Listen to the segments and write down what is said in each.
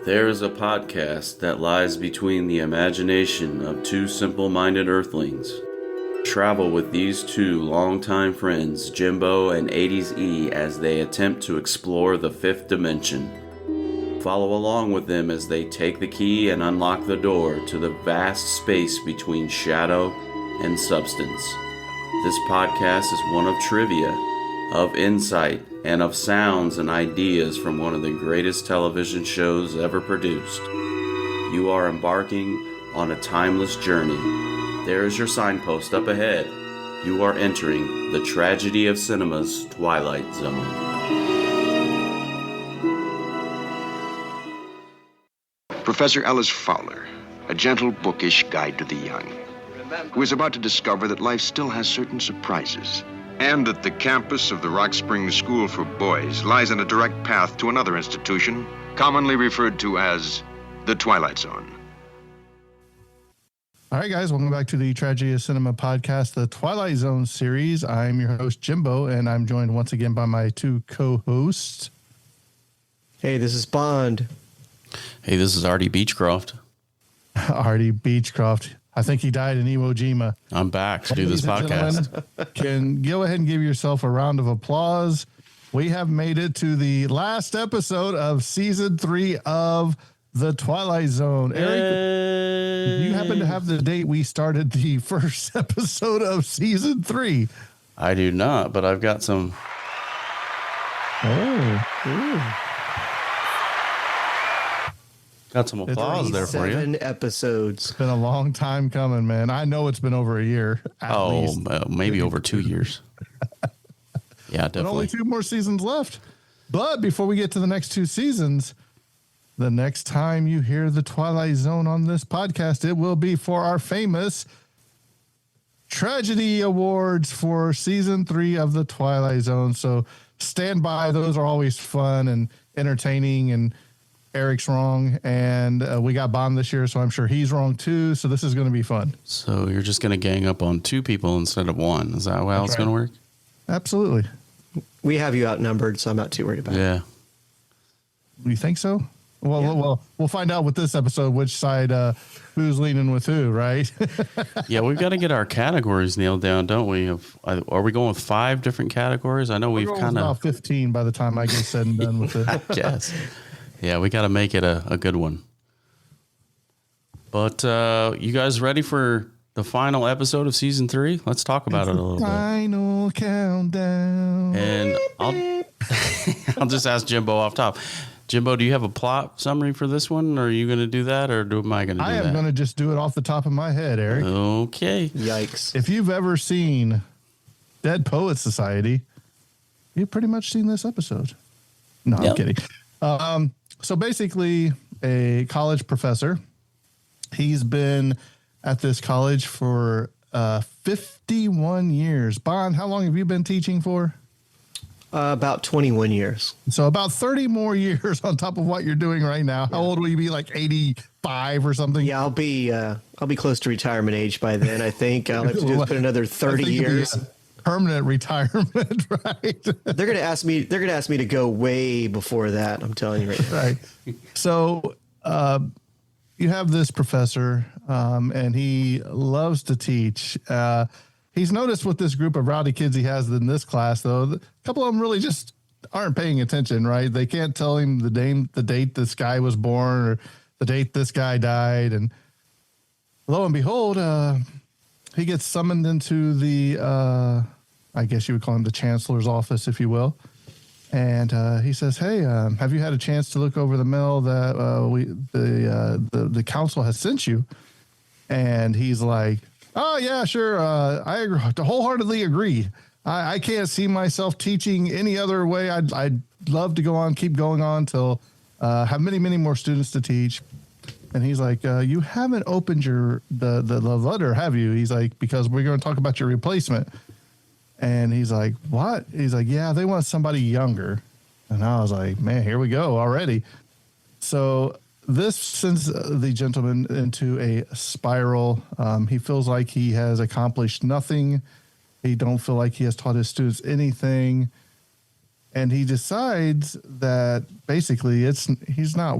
There is a podcast that lies between the imagination of two simple-minded earthlings. Travel with these two longtime friends, Jimbo and 80s E, as they attempt to explore the fifth dimension. Follow along with them as they take the key and unlock the door to the vast space between shadow and substance. This podcast is one of trivia, of insight, and of sounds and ideas from one of the greatest television shows ever produced. You are embarking on a timeless journey. There is your signpost up ahead. You are entering the tragedy of cinema's Twilight Zone. Professor Ellis Fowler, a gentle, bookish guide to the young, who is about to discover that life still has certain surprises, and that the campus of the Rock Springs School for Boys lies in a direct path to another institution, commonly referred to as the Twilight Zone. All right, guys, welcome back to the Tragedy of Cinema podcast, the Twilight Zone series. I'm your host, Jimbo, and I'm joined once again by my two co-hosts. Hey, this is Bond. Hey, this is Artie Beechcroft. Artie Beechcroft. I think he died in Iwo Jima. I'm back to do this podcast. Can go ahead and give yourself a round of applause. We have made it to the last episode of season 3 of the Twilight Zone. Eric, do you happen to have the date we started the first episode of season 3? I do not, but I've got some. Got some applause there for you. 7 episodes. It's been a long time coming, man. I know it's been over a year. At least. Maybe over 2 years. Yeah, definitely. But only 2 more seasons left. But before we get to the next 2 seasons, the next time you hear the Twilight Zone on this podcast, it will be for our famous Tragedy Awards for season 3 of the Twilight Zone. So stand by. Those are always fun and entertaining, and Eric's wrong, and we got Bond this year, so I'm sure he's wrong too. So this is going to be fun. So you're just going to gang up on 2 people instead of 1. Is that how it's going to work? Absolutely. We have you outnumbered, so I'm not too worried about it. Yeah. You think so? Well, we'll find out with this episode which side, who's leaning with who, right? Yeah, we've got to get our categories nailed down, don't we? Are we going with 5 different categories? I know we've kind of about 15 by the time I get said and done with it. I guess. Yeah, we got to make it a good one. But you guys ready for the final episode of season 3? Let's talk about it a little bit. Final countdown. And I'll just ask Jimbo off top. Jimbo, do you have a plot summary for this one? Or are you going to do that, or am I going to do that? I am going to just do it off the top of my head, Eric. Okay. Yikes. If you've ever seen Dead Poets Society, you've pretty much seen this episode. No, I'm kidding. So basically, a college professor, he's been at this college for 51 years. Bond, how long have you been teaching for? About 21 years. So about 30 more years on top of what you're doing right now. How old will you be, like 85 or something? Yeah, I'll be close to retirement age by then, I think. I'll have to put another 30 years. Permanent retirement, right? They're gonna ask me to go way before that. I'm telling you right now. Right. So you have this professor, and he loves to teach. He's noticed with this group of rowdy kids he has in this class, though, a couple of them really just aren't paying attention, right? They can't tell him the date this guy was born or the date this guy died. And lo and behold, he gets summoned into the, I guess you would call him the chancellor's office, if you will. And he says, "Hey, have you had a chance to look over the mail that the council has sent you?" And he's like, "Oh yeah, sure. I wholeheartedly agree. I can't see myself teaching any other way. I'd love to keep going on till have many more students to teach." And he's like, "You haven't opened the letter, have you?" He's like, "Because we're going to talk about your replacement." And he's like, "What?" He's like, "Yeah, they want somebody younger." And I was like, "Man, here we go already." So this sends the gentleman into a spiral. He feels like he has accomplished nothing. He don't feel like he has taught his students anything. And he decides that basically he's not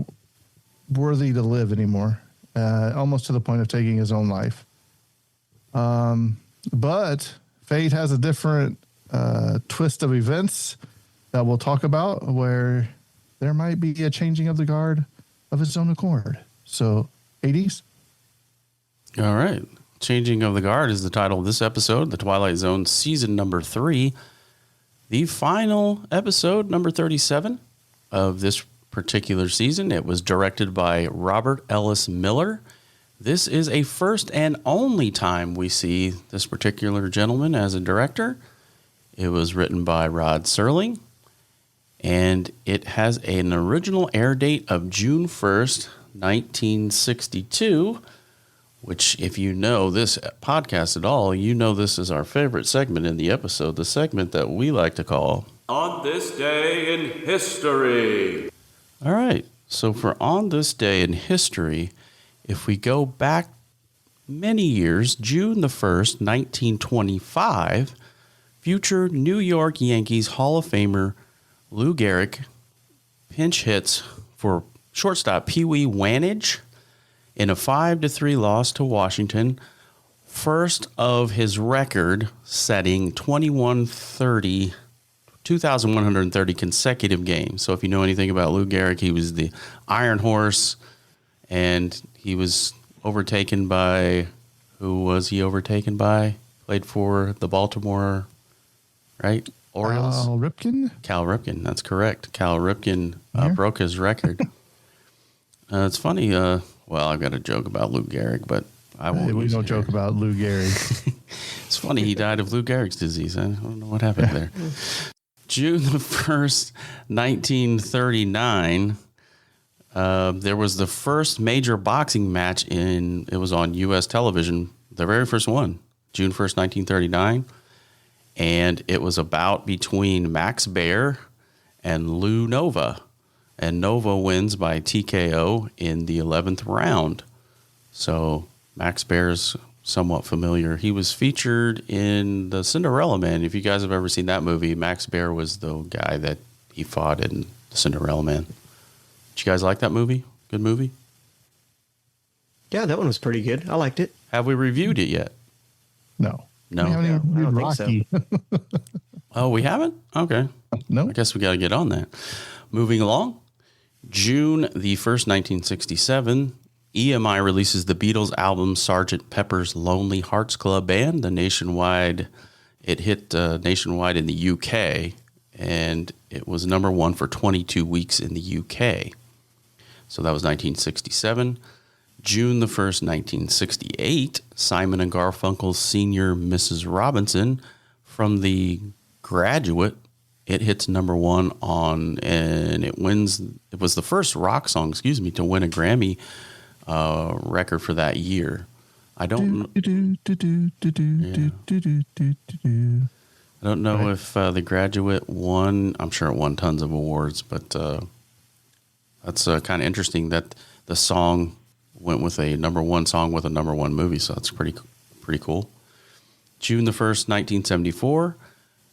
worthy to live anymore, almost to the point of taking his own life. But fate has a different twist of events that we'll talk about, where there might be a changing of the guard of his own accord. So, 80s. All right. Changing of the Guard is the title of this episode, The Twilight Zone, season number 3. The final episode, number 37 of this particular season. It was directed by Robert Ellis Miller. This is a first and only time we see this particular gentleman as a director. It was written by Rod Serling, and it has an original air date of June 1st, 1962, which, if you know this podcast at all, you know this is our favorite segment in the episode, the segment that we like to call On This Day in History. All right, so for On This Day in History, if we go back many years, June the 1st, 1925, future New York Yankees Hall of Famer Lou Gehrig pinch hits for shortstop Pee Wee Wanage in a 5-3 loss to Washington, first of his record-setting 2,130 consecutive games. So if you know anything about Lou Gehrig, he was the Iron Horse, and he was overtaken by, who was he overtaken by? Played for the Baltimore, right? Orioles? Cal Ripken, that's correct. Cal Ripken broke his record. It's funny, well, I've got a joke about Lou Gehrig, but I won't. We don't joke about Lou Gehrig. It's funny, he died of Lou Gehrig's disease. I don't know what happened there. June the 1st, 1939, there was the first major boxing match it was on U.S. television, the very first one, June 1st, 1939. And it was about between Max Baer and Lou Nova. And Nova wins by TKO in the 11th round. So Max Baer's somewhat familiar. He was featured in the Cinderella Man. If you guys have ever seen that movie, Max Baer was the guy that he fought in the Cinderella Man. Did you guys like that movie? Good movie? Yeah, that one was pretty good. I liked it. Have we reviewed it yet? No. No. We haven't even I don't Rocky. think so. Oh, we haven't? Okay. No. I guess we got to get on that. Moving along. June the 1st, 1967, EMI releases the Beatles album Sgt. Pepper's Lonely Hearts Club Band. It hit nationwide in the UK, and it was number 1 for 22 weeks in the UK. So that was 1967. June the 1st, 1968, Simon and Garfunkel's Senior Mrs. Robinson from The Graduate. It hits number 1 and it was the first rock song, to win a Grammy record for that year. I don't know if The Graduate won. I'm sure it won tons of awards, but that's kind of interesting that the song went with a number 1 song with a number 1 movie, so that's pretty cool. June the 1st, 1974,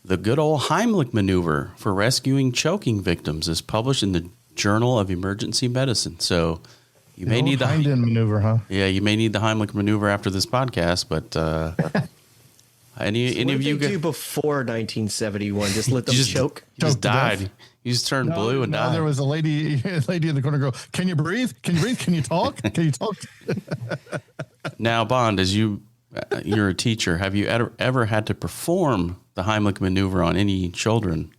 the good old Heimlich maneuver for rescuing choking victims is published in the Journal of Emergency Medicine. So you may need the Heimlich maneuver, huh? Yeah, you may need the Heimlich maneuver after this podcast, but any of you do before 1971? Just let them choke. You just died. You just turned blue and died. There was a lady in the corner go, "Can you breathe? Can you breathe? Can you talk? Can you talk?" Now, Bond, as you're a teacher, have you ever had to perform the Heimlich maneuver on any children?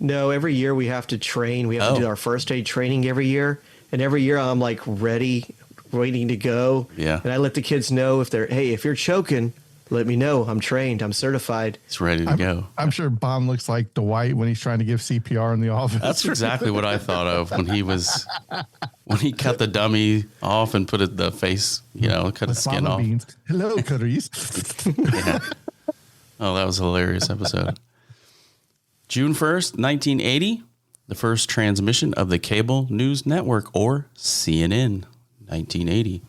No, every year we have to train. We have to do our first aid training every year. And every year I'm like ready, waiting to go. Yeah. And I let the kids know if you're choking, let me know. I'm trained. I'm certified. It's ready to go. I'm sure Bond looks like Dwight when he's trying to give CPR in the office. That's exactly what I thought of when he cut the dummy off and put the face, cut his skin off. Beans. Hello, Clarice. Yeah. Oh, that was a hilarious episode. June 1st, 1980, the first transmission of the Cable News Network, or CNN, 1980.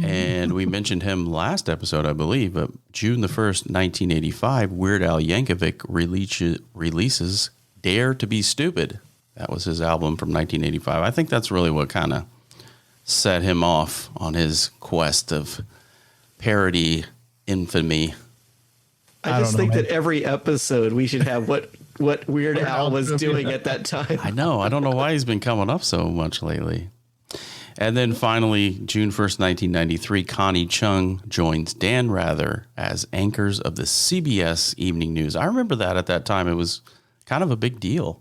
And we mentioned him last episode, I believe, but June the 1st, 1985, Weird Al Yankovic releases Dare to Be Stupid. That was his album from 1985. I think that's really what kind of set him off on his quest of parody infamy. I just think that every episode we should have what Weird Al was doing at that time. I know. I don't know why he's been coming up so much lately. And then finally, June 1st, 1993, Connie Chung joins Dan Rather as anchors of the CBS Evening News. I remember that at that time. It was kind of a big deal.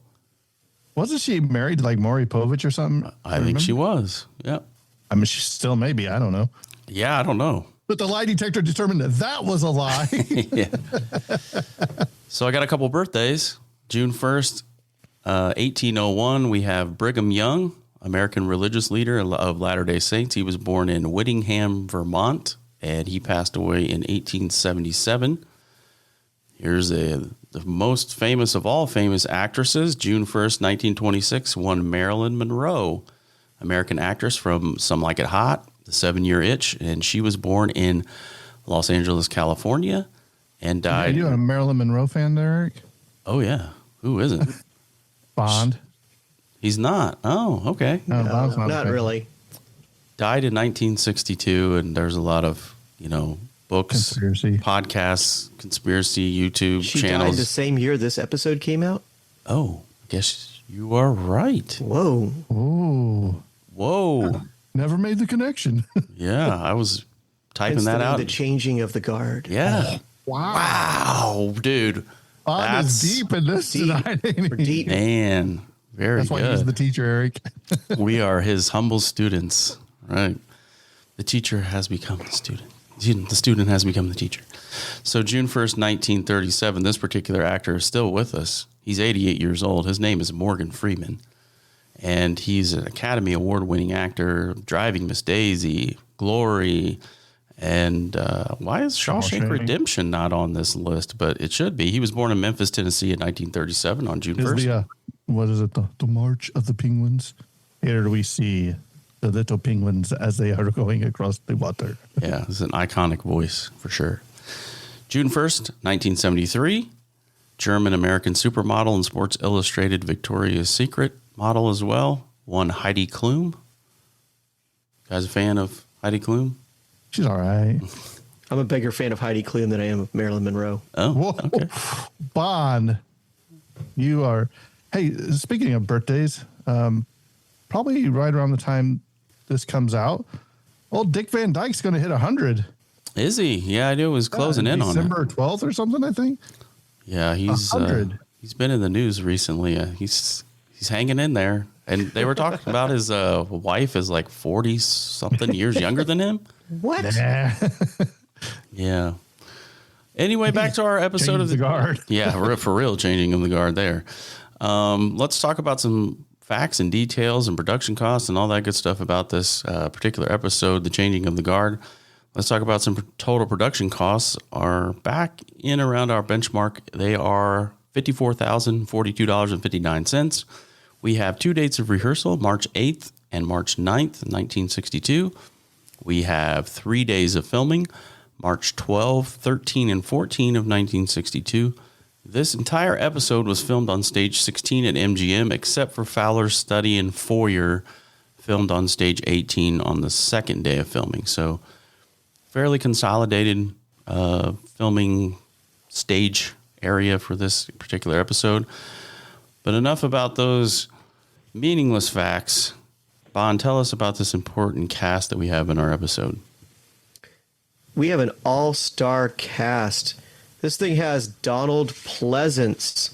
Wasn't she married to like Maury Povich or something? I think she was. Yep. I mean, she still may be. I don't know. Yeah, I don't know. But the lie detector determined that was a lie. Yeah. So I got a couple birthdays. June 1st, 1801, we have Brigham Young, American religious leader of Latter-day Saints. He was born in Whittingham, Vermont, and he passed away in 1877. Here's the most famous of all famous actresses. June 1st, 1926, one Marilyn Monroe, American actress from Some Like It Hot, The 7-Year Itch, and she was born in Los Angeles, California, and died. Are you a Marilyn Monroe fan there, Eric? Oh, yeah. Who isn't? Bond. He's not. Oh, okay. No, Bond's not really. Died in 1962, and there's a lot of, books, Conspiracy. podcasts, conspiracy, YouTube She channels. died the same year this episode came out? Oh, I guess you are right. Whoa. Oh. Whoa. Never made the connection. Yeah, I was typing It's that out. The changing of the guard. Yeah. Wow. Wow, dude. Bond is deep in this tonight. We're deep. Man, very That's why he's the good. teacher, Eric. We are his humble students, right? The teacher has become the student. The student has become the teacher. So June 1st, 1937, this particular actor is still with us. He's 88 years old. His name is Morgan Freeman, and he's an Academy Award-winning actor, Driving Miss Daisy, Glory, and why is Shawshank Redemption not on this list? But it should be. He was born in Memphis, Tennessee in 1937 on June 1st. What is it? The March of the Penguins. Here we see the little penguins as they are going across the water. Yeah, it's an iconic voice for sure. June 1st, 1973, German-American supermodel and Sports Illustrated Victoria's Secret model as well. One Heidi Klum. You guys a fan of Heidi Klum? She's all right. I'm a bigger fan of Heidi Klum than I am of Marilyn Monroe. Oh, Whoa. okay. Bond, you are. Hey, speaking of birthdays, probably right around the time this comes out, old Dick Van Dyke's going to hit 100. Is he? Yeah, I knew it was closing in on it. December 12th or something, I think. Yeah, he's 100. He's been in the news recently. He's hanging in there. And they were talking about his wife is like 40-something years younger than him. What? Nah. Yeah. Anyway, back to our episode of the guard. Yeah, for real, changing of the guard there. Let's talk about some facts and details and production costs and all that good stuff about this particular episode, The Changing of the Guard. Let's talk about some total production costs are back in around our benchmark. They are $54,042.59. We have 2 dates of rehearsal, March 8th and March 9th, 1962. We have 3 days of filming, March 12, 13, and 14 of 1962. This entire episode was filmed on stage 16 at MGM, except for Fowler's study and foyer, filmed on stage 18 on the second day of filming. So fairly consolidated filming stage area for this particular episode. But enough about those meaningless facts. Bond, tell us about this important cast that we have in our episode. We have an all-star cast. This thing has Donald Pleasance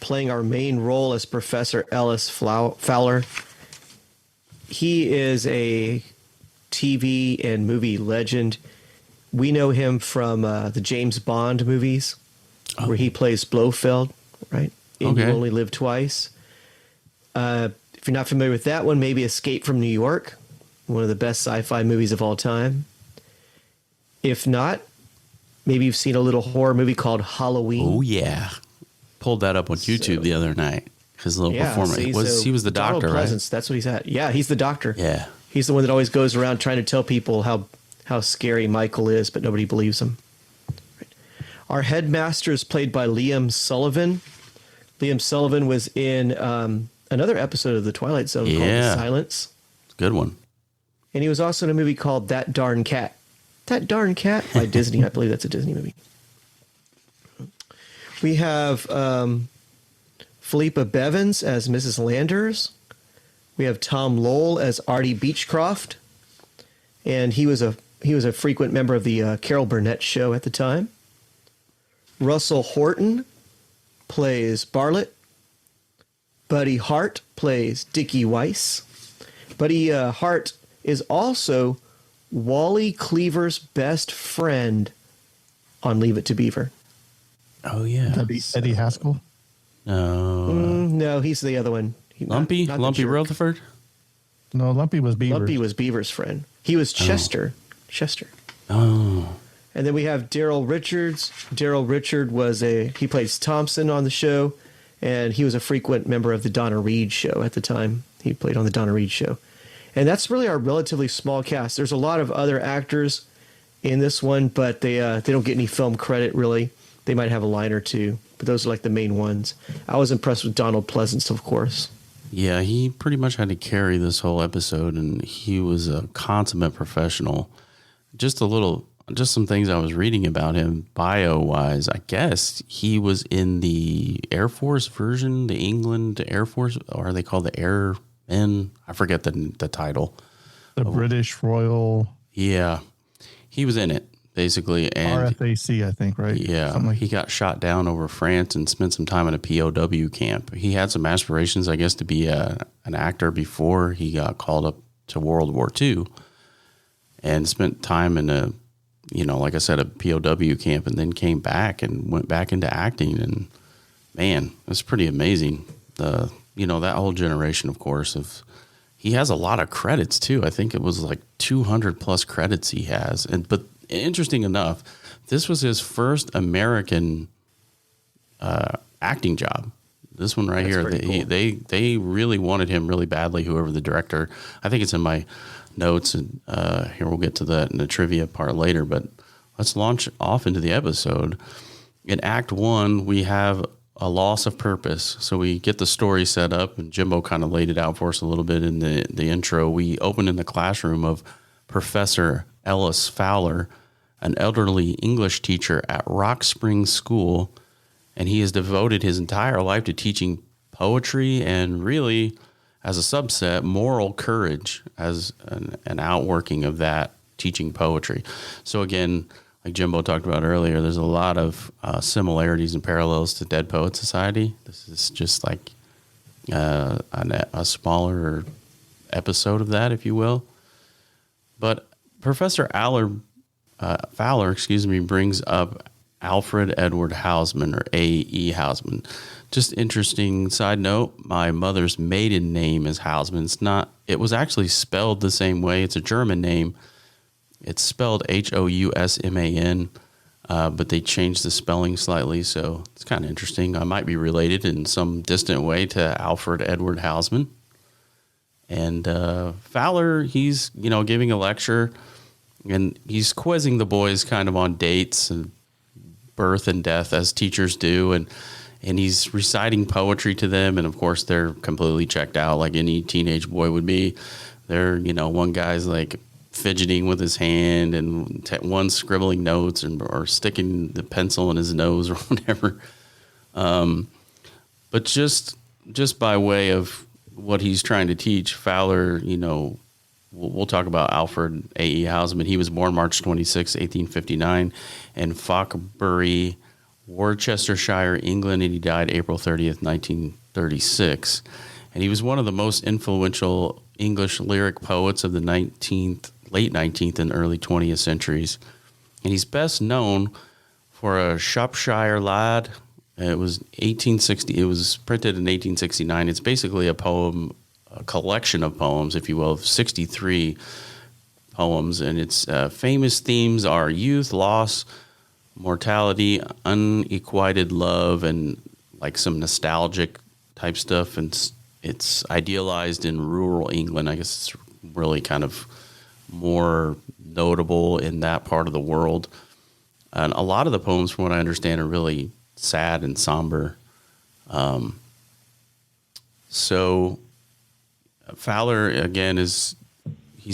playing our main role as Professor Ellis Fowler. He is a TV and movie legend. We know him from the James Bond movies, where he plays Blofeld, right? In You Only Live Twice. If you're not familiar with that one, maybe Escape from New York, one of the best sci-fi movies of all time. If not, maybe you've seen a little horror movie called Halloween. Oh, yeah. Pulled that up on YouTube the other night. His little performance. See, He was the doctor, Donald Pleasance, right? That's what he's at. Yeah, he's the doctor. Yeah. He's the one that always goes around trying to tell people how scary Michael is, but nobody believes him. Right. Our headmaster is played by Liam Sullivan. Liam Sullivan was in a another episode of the Twilight Zone called The Silence. Good one. And he was also in a movie called That Darn Cat. That Darn Cat by Disney. I believe that's a Disney movie. We have Philippa Bevins as Mrs. Landers. We have Tom Lowell as Artie Beechcroft. And he was a frequent member of the Carol Burnett show at the time. Russell Horton plays Bartlett. Buddy Hart plays Dickie Weiss. Buddy Hart is also Wally Cleaver's best friend on Leave It to Beaver. Oh, yeah. That'd be Eddie Haskell? No. No, he's the other one. Lumpy Rutherford? No, Lumpy was Beaver. Lumpy was Beaver's friend. He was Chester. Oh. Chester. Oh. And then we have Daryl Richards. Daryl Richard he plays Thompson on the show, and he was a frequent member of the Donna Reed show at the time. He played on the Donna Reed show. And that's really our relatively small cast. There's a lot of other actors in this one, but they don't get any film credit, really. They might have a line or two, but those are like the main ones. I was impressed with Donald Pleasance, of course. Yeah, he pretty much had to carry this whole episode, and he was a consummate professional. Just some things I was reading about him bio-wise. I guess he was in the Air Force version, the England Air Force, or are they called the Airmen? I forget the title. The British Royal. Yeah, he was in it, basically. And RFAC, I think, right? Yeah, he got shot down over France and spent some time in a POW camp. He had some aspirations, I guess, to be an actor before he got called up to World War II, and spent time in like I said, a POW camp, and then came back and went back into acting. And man, it's pretty amazing. That whole generation, of course, he has a lot of credits too. I think it was like 200 plus credits he has. But interesting enough, this was his first American acting job. This one right here, they really wanted him really badly. Whoever the director, I think it's in my notes, and here we'll get to that in the trivia part later. But let's launch off into the episode. In Act 1, we have a loss of purpose. So we get the story set up, and Jimbo kind of laid it out for us a little bit in the intro. We open in the classroom of Professor Ellis Fowler, an elderly English teacher at Rock Springs School, and he has devoted his entire life to teaching poetry and really, as a subset, moral courage as an outworking of that, teaching poetry. So again, like Jimbo talked about earlier, there's a lot of similarities and parallels to Dead Poet Society. This is just like a smaller episode of that, if you will. But Professor Fowler, brings up Alfred Edward Hausman, or A.E. Hausman. Just interesting side note, my mother's maiden name is Hausman. It was actually spelled the same way. It's a German name. It's spelled Housman, but they changed the spelling slightly, so it's kind of interesting. I might be related in some distant way to Alfred Edward Hausman. And Fowler, he's giving a lecture, and he's quizzing the boys kind of on dates and birth and death, as teachers do, and he's reciting poetry to them, and of course they're completely checked out like any teenage boy would be. They're, one guy's like fidgeting with his hand, and one scribbling notes or sticking the pencil in his nose or whatever. But just by way of what he's trying to teach, Fowler, we'll talk about Alfred A.E. Hausman. He was born March 26, 1859 in Falkbury, Worcestershire, England, and he died April 30th, 1936. And he was one of the most influential English lyric poets of the late 19th and early 20th centuries. And he's best known for a Shropshire Lad. It was 1860. It was printed in 1869. It's basically a collection of poems, if you will, of 63 poems. And its famous themes are youth, loss, mortality, unrequited love, and like some nostalgic type stuff. And it's idealized in rural England. I guess it's really kind of more notable in that part of the world. And a lot of the poems, from what I understand, are really sad and somber. So Fowler, again, he's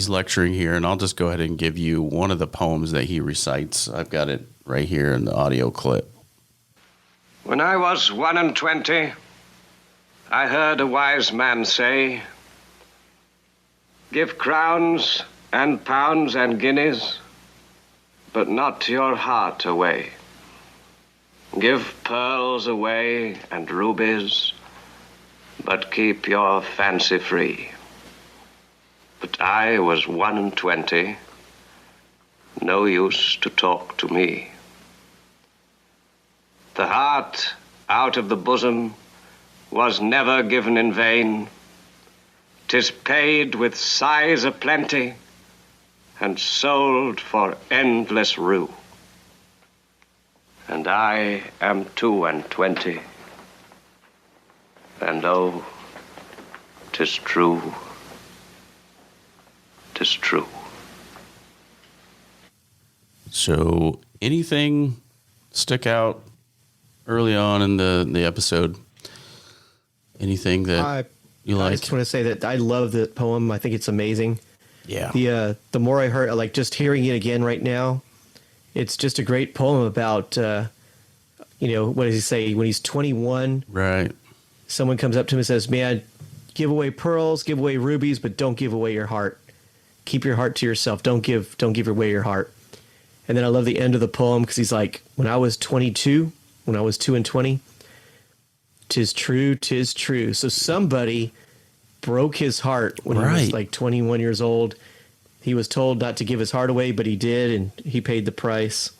lecturing here, and I'll just go ahead and give you one of the poems that he recites. I've got it right here in the audio clip. When I was 21, I heard a wise man say, give crowns and pounds and guineas, but not your heart away. Give pearls away and rubies, but keep your fancy free. But I was 21, no use to talk to me. The heart out of the bosom was never given in vain. 'Tis paid with sighs aplenty and sold for endless rue. And I am 22, and oh, 'tis true, 'tis true. So anything stick out early on in the episode? Anything that you like? I just want to say that I love the poem. I think it's amazing. Yeah. The more I heard, like just hearing it again right now, it's just a great poem about, what does he say? When he's 21, Right. someone comes up to him and says, man, give away pearls, give away rubies, but don't give away your heart. Keep your heart to yourself. Don't give away your heart. And then I love the end of the poem because he's like, when I was 22, when I was 2 and 20, 'tis true, 'tis true. So somebody broke his heart when he was like 21 years old. He was told not to give his heart away, but he did, and he paid the price.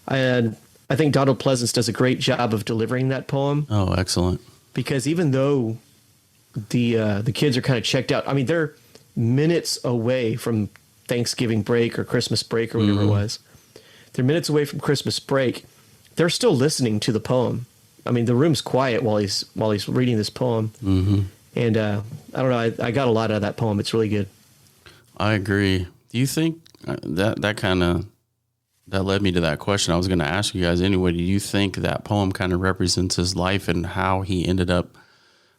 And I think Donald Pleasance does a great job of delivering that poem. Oh, excellent. Because even though the kids are kind of checked out, I mean, they're minutes away from Thanksgiving break or Christmas break or whatever it was. They're minutes away from Christmas break. They're still listening to the poem. I mean, the room's quiet while he's reading this poem. Mm-hmm. And I don't know, I got a lot out of that poem. It's really good. I agree. Do you think that led me to that question I was going to ask you guys anyway? Do you think that poem kind of represents his life and how he ended up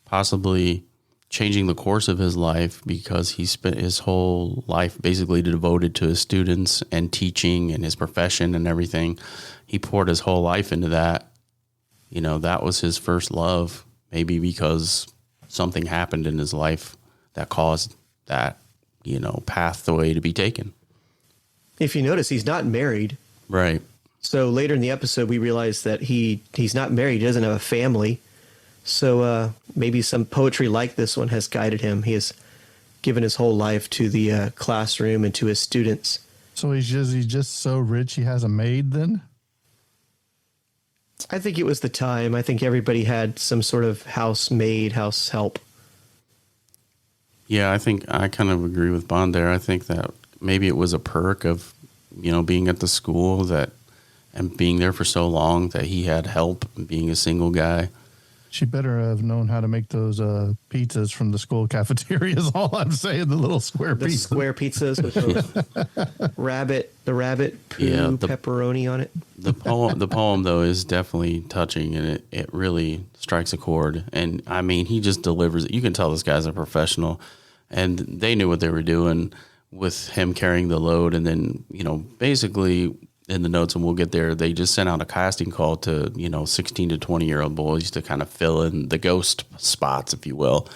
possibly changing the course of his life because he spent his whole life basically devoted to his students and teaching and his profession and everything? He poured his whole life into that. You know, that was his first love, maybe because something happened in his life that caused that, pathway to be taken. If you notice, he's not married. Right. So later in the episode, we realize that he's not married. He doesn't have a family. So maybe some poetry like this one has guided him. He has given his whole life to the classroom and to his students. So he's just so rich he has a maid then? I think it was the time. I think everybody had some sort of housemaid, house help. Yeah, I think I kind of agree with Bond there. I think that maybe it was a perk of, being at the school and being there for so long that he had help being a single guy. She better have known how to make those pizzas from the school cafeteria is all I'm saying, the little square The pizzas. square pizzas with the rabbit poo pepperoni on it. The poem though is definitely touching, and it really strikes a chord. And I mean, he just delivers it. You can tell this guy's a professional, and they knew what they were doing with him carrying the load. And then, basically in the notes, and we'll get there, they just sent out a casting call to, 16 to 20-year-old boys to kind of fill in the ghost spots, if you will.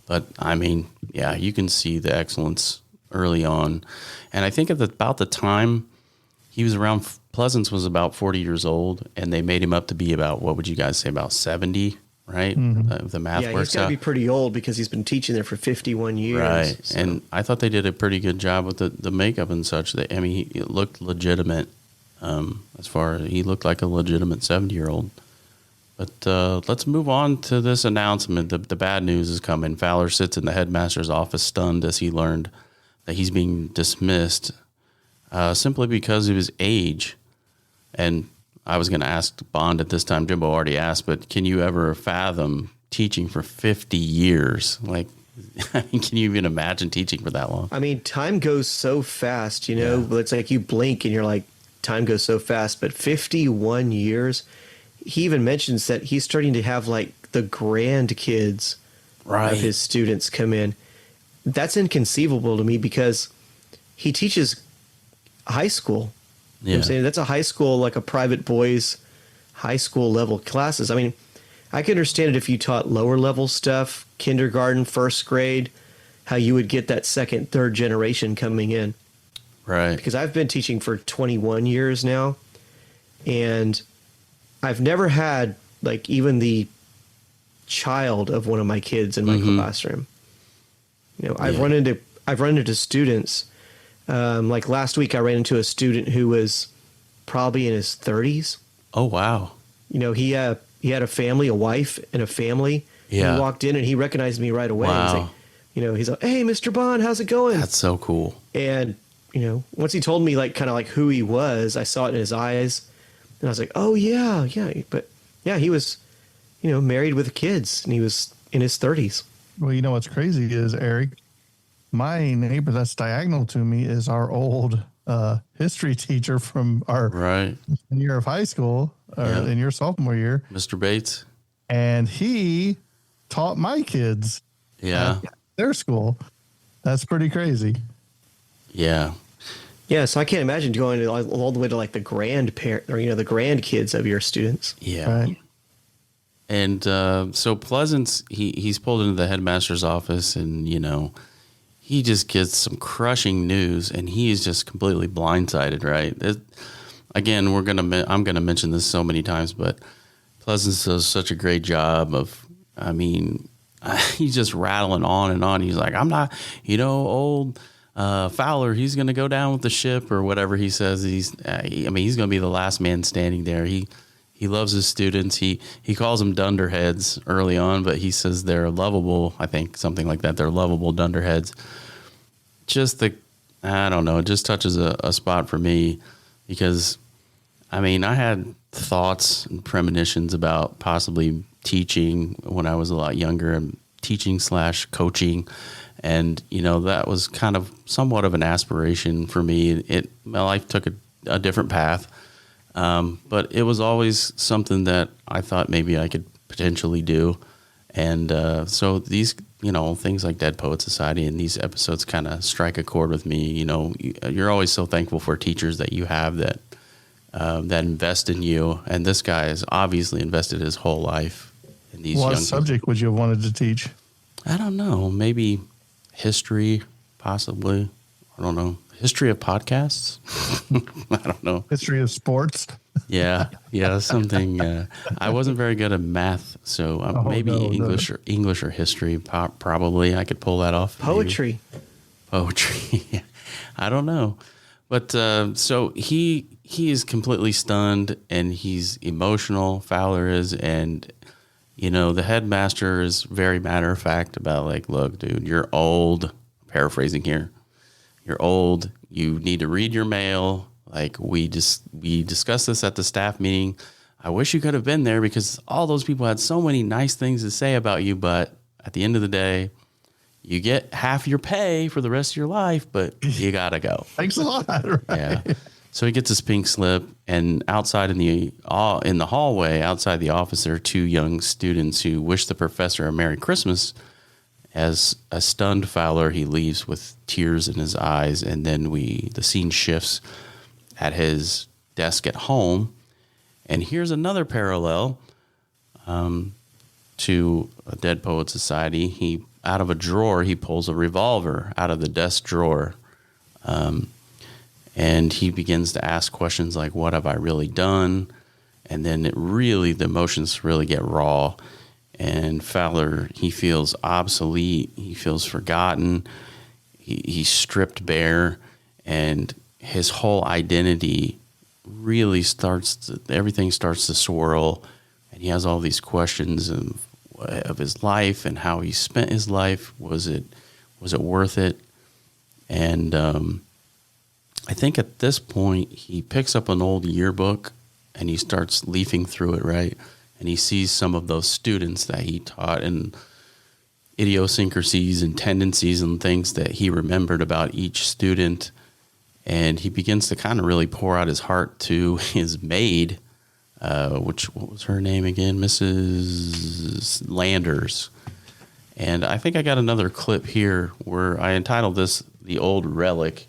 But I mean, yeah, you can see the excellence early on. And I think about the time he was around, Pleasance was about 40 years old, and they made him up to be about, what would you guys say, about 70, right? Mm-hmm. The math Yeah, he's works got to out. be pretty old because he's been teaching there for 51 years. Right. So. And I thought they did a pretty good job with the makeup and such. He looked legitimate. He looked like a legitimate 70-year-old. But let's move on to this announcement. The bad news is coming. Fowler sits in the headmaster's office stunned as he learned that he's being dismissed simply because of his age. And I was going to ask Bond at this time. Jimbo already asked, but can you ever fathom teaching for 50 years? Like, can you even imagine teaching for that long? I mean, time goes so fast, but it's like you blink and you're like, time goes so fast. But 51 years, he even mentions that he's starting to have like the grandkids Right. of his students come in. That's inconceivable to me because he teaches high school. You know what I'm saying? That's a high school, like a private boys high school level classes. I mean, I can understand it if you taught lower level stuff, kindergarten, first grade, how you would get that second, third generation coming in. Right. Because I've been teaching for 21 years now, and I've never had like even the child of one of my kids in my classroom. You know, I've run into students. Like last week, I ran into a student who was probably in his 30s. Oh, wow. You know, he had a family, a wife, and a family. Yeah. He walked in and he recognized me right away. Wow. He's like, "Hey, Mr. Bond, how's it going?" That's so cool. And once he told me like kind of like who he was, I saw it in his eyes, and I was like, "Oh yeah." But yeah, he was, married with kids, and he was in his 30s. Well, you know what's crazy is, Eric, my neighbor that's diagonal to me is our old history teacher from our year of high school, in your sophomore year, Mr. Bates. And he taught my kids at their school. That's pretty crazy. Yeah. Yeah, so I can't imagine going to all the way to like the grandparent or the grandkids of your students. Yeah. Right. And so Pleasance, he's pulled into the headmaster's office, and he just gets some crushing news, and he is just completely blindsided. Right. Again, I'm gonna mention this so many times, but Pleasance does such a great job of. I mean, he's just rattling on and on. He's like, "I'm not, old." Fowler, he's going to go down with the ship or whatever he says. He's going to be the last man standing there. He loves his students. He calls them dunderheads early on, but he says they're lovable. I think something like that. They're lovable dunderheads. I don't know. It just touches a spot for me because, I had thoughts and premonitions about possibly teaching when I was a lot younger, and teaching/coaching. And, that was kind of somewhat of an aspiration for me. My life took a different path. But it was always something that I thought maybe I could potentially do. And so these, things like Dead Poet Society and these episodes kind of strike a chord with me. You're always so thankful for teachers that you have that invest in you. And this guy has obviously invested his whole life in these young people. What subject would you have wanted to teach? I don't know. Maybe history, possibly. I don't know. History of podcasts? I don't know. History of sports? Yeah, something. I wasn't very good at math, so maybe English or history, probably. I could pull that off. Poetry. Poetry. I don't know. But so he is completely stunned, and he's emotional, Fowler is, and the headmaster is very matter of fact about like, look, dude, you're old. Paraphrasing here. You're old. You need to read your mail. Like we discussed this at the staff meeting. I wish you could have been there because all those people had so many nice things to say about you. But at the end of the day, you get half your pay for the rest of your life, but you gotta go. Thanks a lot. Right? Yeah. So he gets his pink slip, and outside in the hallway, outside the office, there are two young students who wish the professor a Merry Christmas. As a stunned Fowler, he leaves with tears in his eyes, and then the scene shifts at his desk at home, and here's another parallel to a Dead Poet Society. Out of a drawer, he pulls a revolver out of the desk drawer. And he begins to ask questions like, what have I really done? And then the emotions really get raw. And Fowler, he feels obsolete. He feels forgotten. He's stripped bare. And his whole identity really everything starts to swirl. And he has all these questions of his life and how he spent his life. Was it worth it? And I think at this point, he picks up an old yearbook and he starts leafing through it, right? And he sees some of those students that he taught and idiosyncrasies and tendencies and things that he remembered about each student. And he begins to kind of really pour out his heart to his maid, what was her name again? Mrs. Landers. And I think I got another clip here where I entitled this The Old Relic.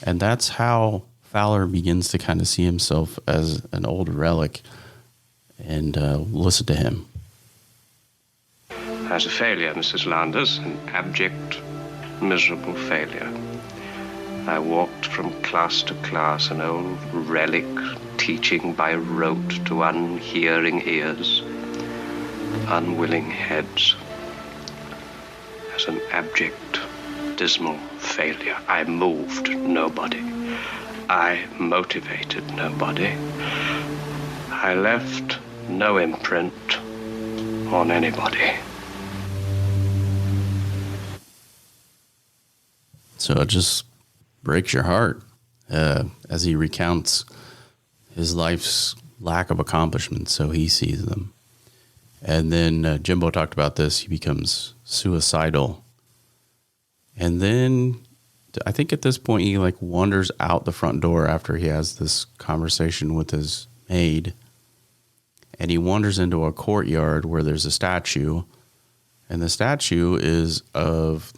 And that's how Fowler begins to kind of see himself as an old relic. And listen to him. As a failure, Mrs. Landers, an abject, miserable failure. I walked from class to class, an old relic, teaching by rote to unhearing ears, unwilling heads. As an abject, dismal failure, I moved nobody. I motivated nobody. I left no imprint on anybody. So it just breaks your heart as he recounts his life's lack of accomplishment, so he sees them. And then Jimbo talked about this. He becomes suicidal. And then I think at this point he like wanders out the front door after he has this conversation with his maid. And he wanders into a courtyard where there's a statue. And the statue is of...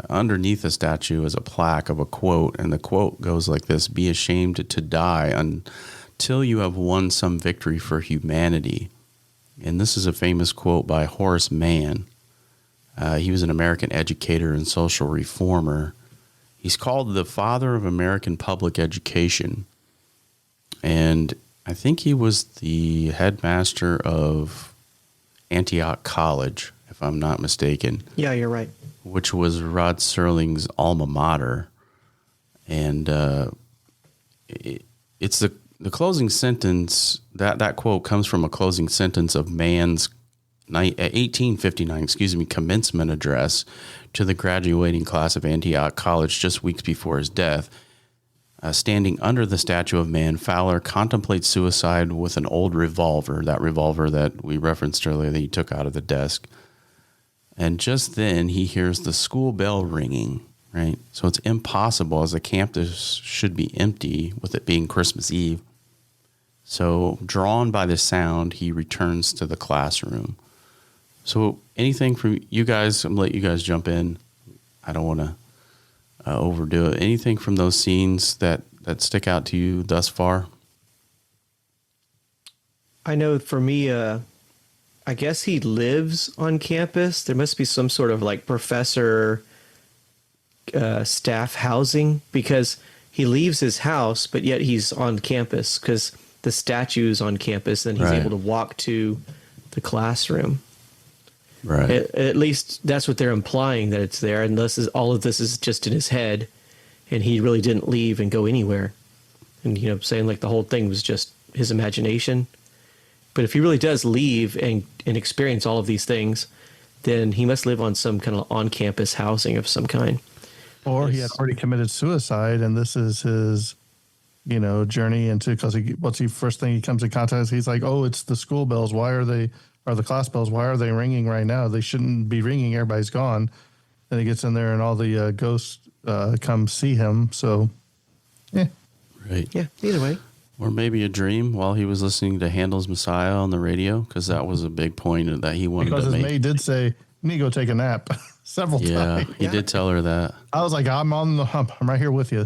underneath the statue is a plaque of a quote, and the quote goes like this: "Be ashamed to die until you have won some victory for humanity." And this is a famous quote by Horace Mann. He was an American educator and social reformer. He's called the father of American public education. And I think he was the headmaster of Antioch College, if I'm not mistaken. Yeah, you're right. Which was Rod Serling's alma mater. And it's the closing sentence, that quote comes from a closing sentence of Mann's 1859, commencement address to the graduating class of Antioch College just weeks before his death. Standing under the statue of Mann, Fowler contemplates suicide with an old revolver, that revolver that we referenced earlier that he took out of the desk. And just then he hears the school bell ringing, right? So it's impossible, as the campus should be empty with it being Christmas Eve. So drawn by the sound, he returns to the classroom. So anything from you guys, I'm going to let you guys jump in. I don't want to overdo it. Anything from those scenes that stick out to you thus far? I know for me, I guess he lives on campus. There must be some sort of like professor staff housing, because he leaves his house, but yet he's on campus because the statue's on campus and he's Right. able to walk to the classroom. Right. At least that's what they're implying, that it's there, unless all of this is just in his head and he really didn't leave and go anywhere. And, saying like the whole thing was just his imagination. But if he really does leave and experience all of these things, then he must live on some kind of on-campus housing of some kind. Or he had already committed suicide, and this is his, journey into, because first thing he comes in contact with, he's like, oh, it's the school bells. Why are they, or the class bells, why are they ringing right now? They shouldn't be ringing. Everybody's gone. Then he gets in there and all the ghosts come see him. So, yeah. Right. Yeah, either way. Or maybe a dream while he was listening to Handel's Messiah on the radio, because that was a big point that he wanted Because to his make. maid did say, you need to go take a nap several Yeah, times. he did tell her that. I was like, I'm on the hump. I'm right here with you.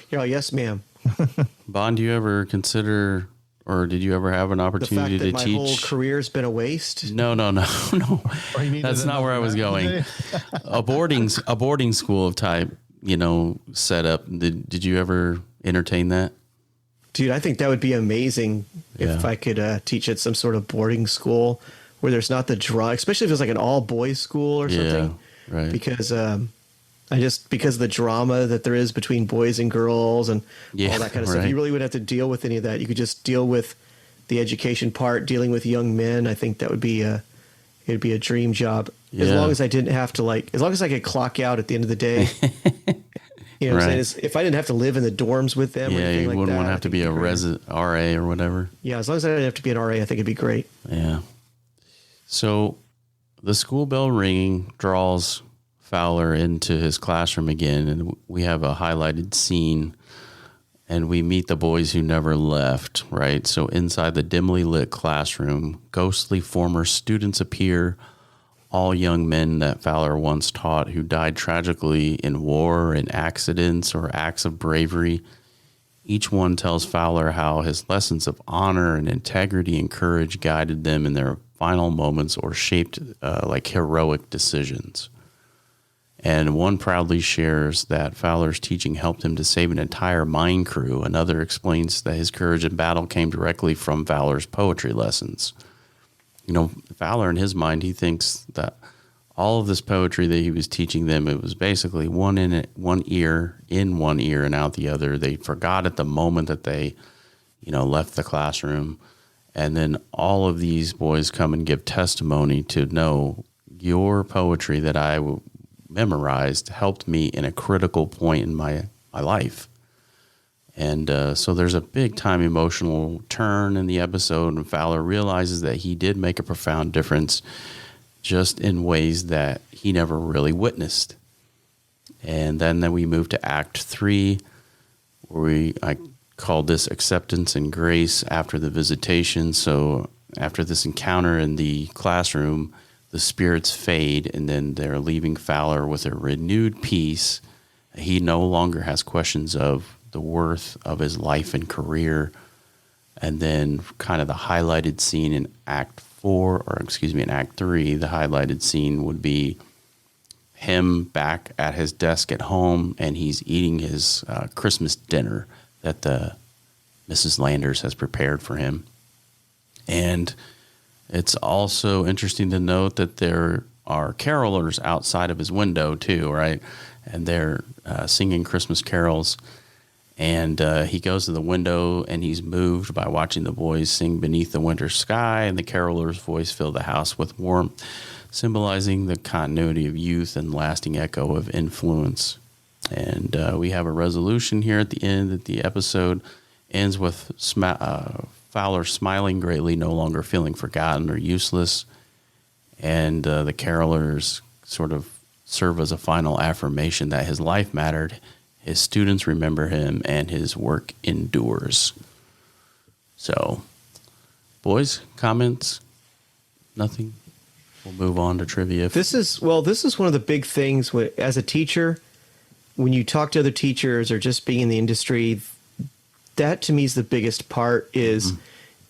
You're all, yes, ma'am. Bond, do you ever consider, or did you ever have an The fact opportunity that to my teach? whole career's been a waste. No. Or he needed That's not another where I was nap going. today. a boarding school of type, set up. Did you ever entertain that? Dude, I think that would be amazing if Yeah. I could teach at some sort of boarding school where there's not the drama, especially if it's like an all-boys school or something. Yeah, right. Because because of the drama that there is between boys and girls and Yeah, all that kind of stuff, right. you really wouldn't have to deal with any of that. You could just deal with the education part, dealing with young men. I think that would be it'd be a dream job. As Yeah. long as I didn't have to as long as I could clock out at the end of the day. You know what I'm Right. saying? If I didn't have to live in the dorms with them or Yeah, anything you like wouldn't that, want to I have to think be it'd a great. resident RA or whatever. Yeah, as long as I didn't have to be an RA, I think it'd be great. Yeah. So the school bell ringing draws Fowler into his classroom again, and we have a highlighted scene, and we meet the boys who never left, right? So inside the dimly lit classroom, ghostly former students appear, all young men that Fowler once taught who died tragically in war, in accidents, or acts of bravery. Each one tells Fowler how his lessons of honor and integrity and courage guided them in their final moments or shaped like heroic decisions. And one proudly shares that Fowler's teaching helped him to save an entire mine crew. Another explains that his courage in battle came directly from Fowler's poetry lessons. You know, Fowler, in his mind, he thinks that all of this poetry that he was teaching them, it was basically one ear and out the other. They forgot at the moment that they, left the classroom. And then all of these boys come and give testimony to know your poetry that I memorized helped me in a critical point in my life. And so there's a big time emotional turn in the episode, and Fowler realizes that he did make a profound difference just in ways that he never really witnessed. And then we move to Act 3, where I called this acceptance and grace after the visitation. So after this encounter in the classroom, the spirits fade, and then they're leaving Fowler with a renewed peace. He no longer has questions of the worth of his life and career. And then kind of the highlighted scene in Act 3, the highlighted scene would be him back at his desk at home, and he's eating his Christmas dinner that Mrs. Landers has prepared for him. And it's also interesting to note that there are carolers outside of his window too, right? And they're singing Christmas carols. And he goes to the window, and he's moved by watching the boys sing Beneath the Winter Sky, and the caroler's voice filled the house with warmth, symbolizing the continuity of youth and lasting echo of influence. And we have a resolution here at the end that the episode ends with Fowler smiling greatly, no longer feeling forgotten or useless. And the carolers sort of serve as a final affirmation that his life mattered, his students remember him, and his work endures. So, boys, comments? Nothing? We'll move on to trivia. This is one of the big things as a teacher, when you talk to other teachers or just being in the industry, that to me is the biggest part, is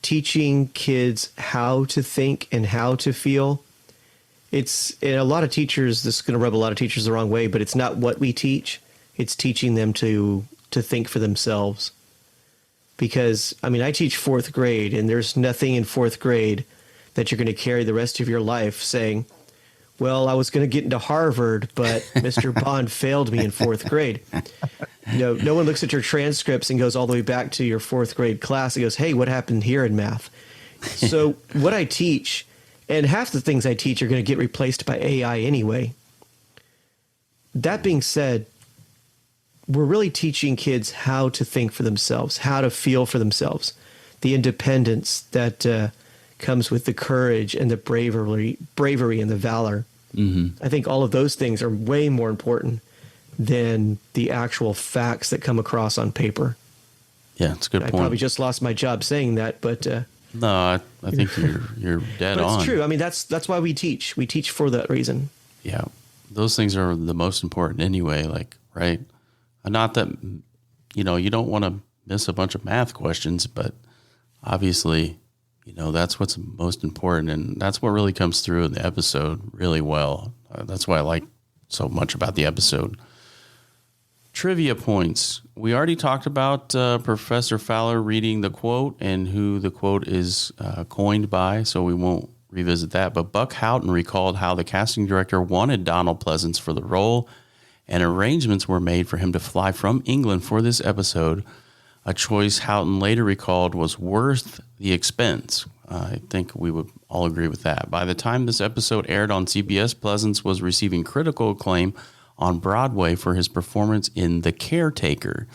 teaching kids how to think and how to feel. And a lot of teachers, this is going to rub a lot of teachers the wrong way, but it's not what we teach. It's teaching them to think for themselves. Because, I teach fourth grade, and there's nothing in fourth grade that you're going to carry the rest of your life saying, well, I was going to get into Harvard, but Mr. Bond failed me in fourth grade. No one looks at your transcripts and goes all the way back to your fourth grade class and goes, hey, what happened here in math? So what I teach, and half the things I teach are going to get replaced by AI anyway. That being said, we're really teaching kids how to think for themselves, how to feel for themselves, the independence that comes with the courage and the bravery and the valor. Mm-hmm. I think all of those things are way more important than the actual facts that come across on paper. Yeah, it's a good point. I probably just lost my job saying that, but no, I think you're dead but on. It's true. That's why we teach. We teach for that reason. Yeah, those things are the most important anyway. Right? Not that you don't want to miss a bunch of math questions, but obviously, that's what's most important, and that's what really comes through in the episode really well. That's why I like so much about the episode. Trivia points. We already talked about Professor Fowler reading the quote and who the quote is coined by, so we won't revisit that. But Buck Houghton recalled how the casting director wanted Donald Pleasance for the role, and arrangements were made for him to fly from England for this episode, a choice Houghton later recalled was worth the expense. I think we would all agree with that. By the time this episode aired on CBS, Pleasance was receiving critical acclaim on Broadway for his performance in The Caretaker.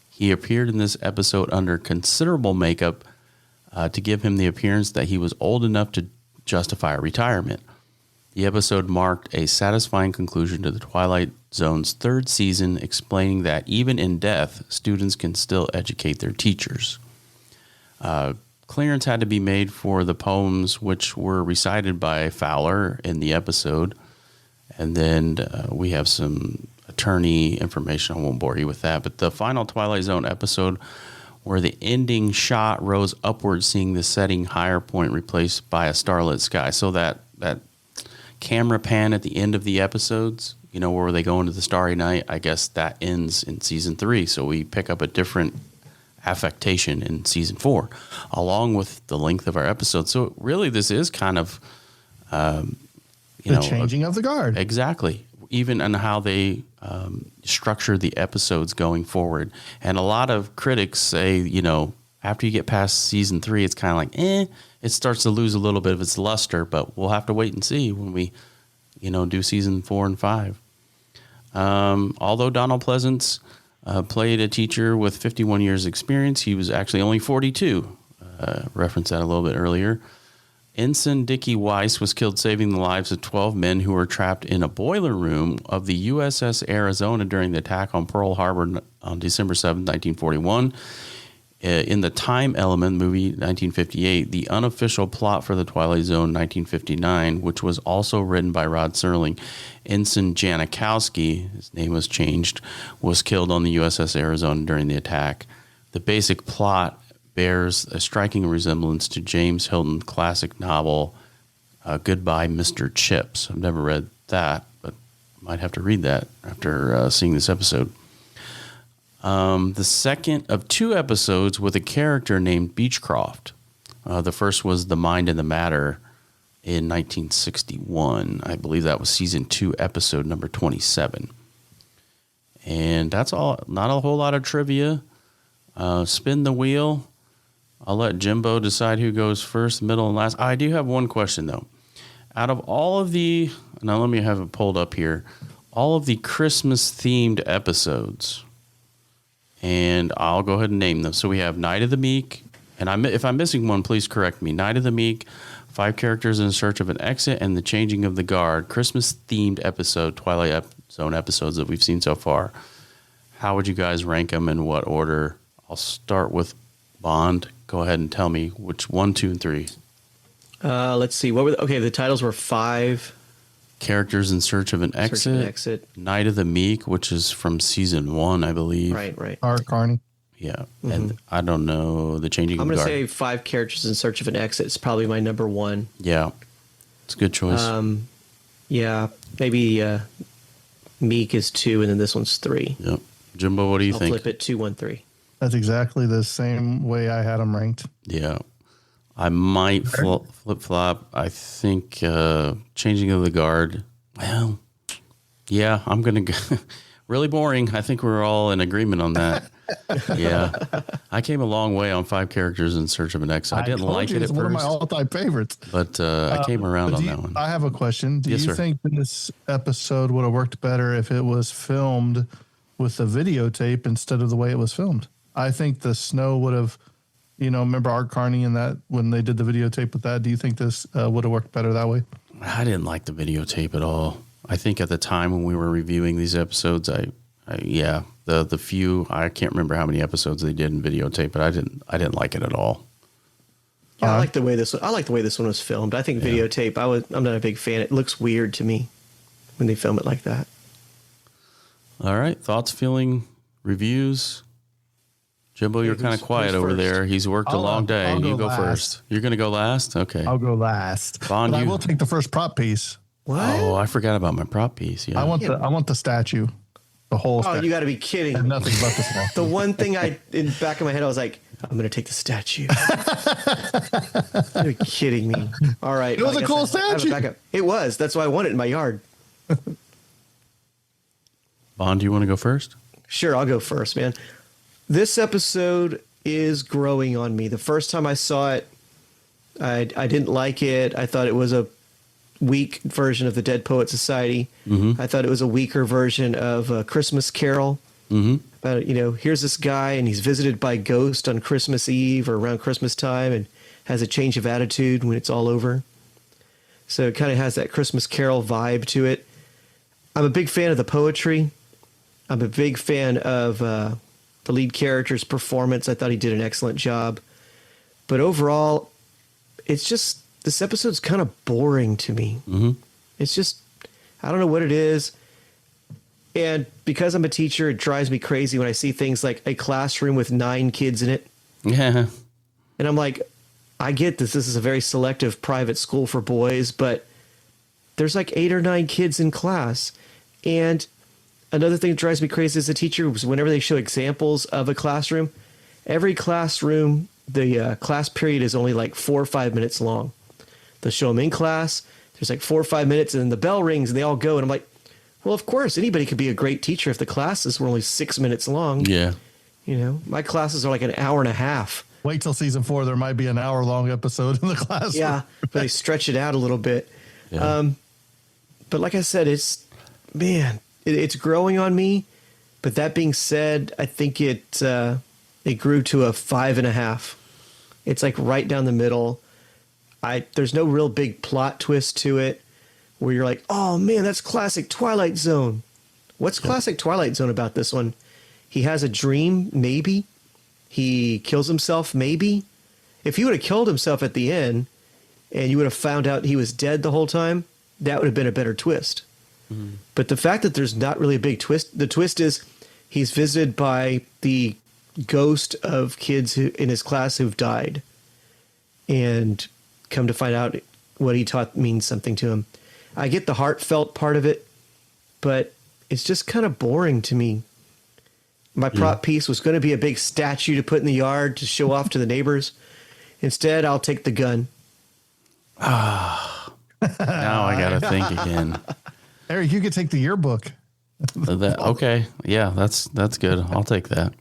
He appeared in this episode under considerable makeup to give him the appearance that he was old enough to justify a retirement. The episode marked a satisfying conclusion to the Twilight Zone's third season, explaining that even in death, students can still educate their teachers. clearance had to be made for the poems which were recited by Fowler in the episode. And then we have some attorney information. I won't bore you with that. But the final Twilight Zone episode where the ending shot rose upward, seeing the setting higher point replaced by a starlit sky. So that camera pan at the end of the episodes, you know, where they go into the starry night, I guess that ends in season 3. So we pick up a different affectation in season 4, along with the length of our episodes. So really, this is kind of, changing of the guard. Exactly. Even in how they structure the episodes going forward. And a lot of critics say, you know, after you get past season 3, it's kind of like, it starts to lose a little bit of its luster, but we'll have to wait and see when we, you know, do season 4 and 5. Although Donald Pleasance played a teacher with 51 years experience, he was actually only 42. Referenced that a little bit earlier. Ensign Dickie Weiss was killed saving the lives of 12 men who were trapped in a boiler room of the USS Arizona during the attack on Pearl Harbor on December 7, 1941. In the Time Element movie 1958, the unofficial plot for the Twilight Zone 1959, which was also written by Rod Serling, Ensign Janikowski, his name was changed, was killed on the USS Arizona during the attack. The basic plot bears a striking resemblance to James Hilton's classic novel, Goodbye, Mr. Chips. I've never read that, but might have to read that after seeing this episode. The second of 2 episodes with a character named Beechcroft. The first was The Mind and the Matter in 1961. I believe that was season 2, episode number 27. And that's all. Not a whole lot of trivia. Spin the wheel. I'll let Jimbo decide who goes first, middle, and last. I do have one question, though. Out of all of the, now let me have it pulled up here, all of the Christmas-themed episodes, and I'll go ahead and name them. So we have Night of the Meek, and if I'm missing one, please correct me. Night of the Meek, 5 Characters in Search of an Exit, and The Changing of the Guard, Christmas-themed episode, Twilight Zone episodes that we've seen so far. How would you guys rank them, in what order? I'll start with Bond. Go ahead and tell me which 1, 2, and 3. Let's see. What were the titles were 5 Characters in Search of an Exit. Night of the Meek, which is from season 1, I believe. Right. Art Carney. Yeah. Mm-hmm. And I don't know, The Changing of the Guard. I'm going to say 5 Characters in Search of an Exit. It's probably my number 1. Yeah. It's a good choice. Yeah. Maybe Meek is 2, and then this one's 3. Yep. Jimbo, what do you think? I'll flip it 2, 1, 3. That's exactly the same way I had them ranked. Yeah. I might flip-flop. I think Changing of the Guard. Well, yeah, I'm going to go. Really boring. I think we're all in agreement on that. Yeah. I came a long way on 5 Characters in Search of an Exit. I didn't like it at first. It's one of my all-time favorites. But I came around on that one. I have a question. Do you think this episode would have worked better if it was filmed with a videotape instead of the way it was filmed? I think the snow would have, remember Art Carney and that when they did the videotape with that? Do you think this would have worked better that way? I didn't like the videotape at all. I think at the time when we were reviewing these episodes, the few, I can't remember how many episodes they did in videotape, but I didn't like it at all. Yeah, I like the way this one was filmed. I think videotape, I'm not a big fan. It looks weird to me when they film it like that. All right, thoughts, feeling, reviews. Jimbo, you're kind of quiet over there. He's worked a long day. You go first. You're going to go last? Okay. I'll go last. Bond, I will take the first prop piece. What? Oh, I forgot about my prop piece. Yeah. I want the statue. The whole statue. Oh, you got to be kidding. And nothing but the statue. The one thing in the back of my head, I was like, I'm going to take the statue. You're kidding me. All right. It was a cool statue. It was. That's why I want it in my yard. Bond, do you want to go first? Sure, I'll go first, man. This episode is growing on me. The first time I saw it, I didn't like it. I thought it was a weak version of the Dead Poet Society. Mm-hmm. I thought it was a weaker version of A Christmas Carol. Mm-hmm. But, here's this guy, and he's visited by ghosts on Christmas Eve or around Christmas time and has a change of attitude when it's all over. So it kind of has that Christmas Carol vibe to it. I'm a big fan of the poetry. I'm a big fan of the lead character's performance. I thought he did an excellent job. But overall, it's just, this episode's kind of boring to me. Mm-hmm. It's just, I don't know what it is. And because I'm a teacher, it drives me crazy when I see things like a classroom with 9 kids in it. Yeah. And I'm like, I get this. This is a very selective private school for boys, but there's like 8 or 9 kids in class. And another thing that drives me crazy as a teacher was whenever they show examples of a classroom, every classroom, the class period is only like 4 or 5 minutes long. They'll show them in class. There's like 4 or 5 minutes, and then the bell rings, and they all go. And I'm like, well, of course, anybody could be a great teacher if the classes were only 6 minutes long. Yeah. You know, my classes are like an hour and a half. Wait till season 4. There might be an hour-long episode in the class. Yeah, but they stretch it out a little bit. Yeah. But like I said, it's growing on me. But that being said, I think it grew to a 5.5. It's like right down the middle. There's no real big plot twist to it where you're like, oh man, that's classic Twilight Zone. What's classic Twilight Zone about this one? He has a dream, maybe. He kills himself, maybe. If he would have killed himself at the end and you would have found out he was dead the whole time, that would have been a better twist. Mm-hmm. But the fact that there's not really a big twist, the twist is he's visited by the ghost of kids in his class who've died, and come to find out what he taught means something to him. I get the heartfelt part of it, but it's just kind of boring to me. My prop piece was going to be a big statue to put in the yard to show off to the neighbors. Instead, I'll take the gun. Now I got to think again. Eric, you could take the yearbook. Okay. Yeah, that's good. I'll take that.